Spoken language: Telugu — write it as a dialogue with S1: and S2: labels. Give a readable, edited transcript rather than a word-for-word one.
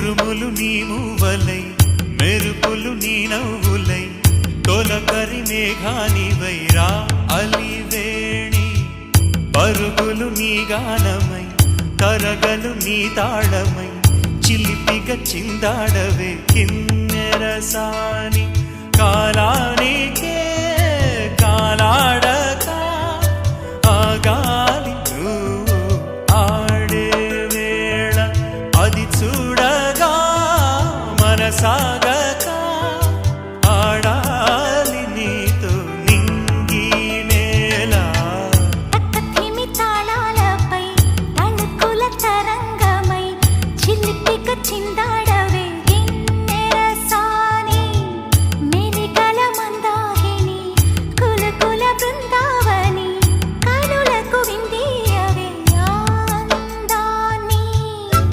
S1: ఉరుములు నీ మూవలై మెరుపులు నీ నవ్వులై తొలకరి మేఘానివైరా అలివేణి పరుగులు నీ గానమై తరగలు నీ తాళమై చిలిపిగ చిందాడవే కిన్నెరసాని కాలానికే కాలాడక ఆగాలి నువ్వు ఆడే వేళ అది చూడగా మనసాగ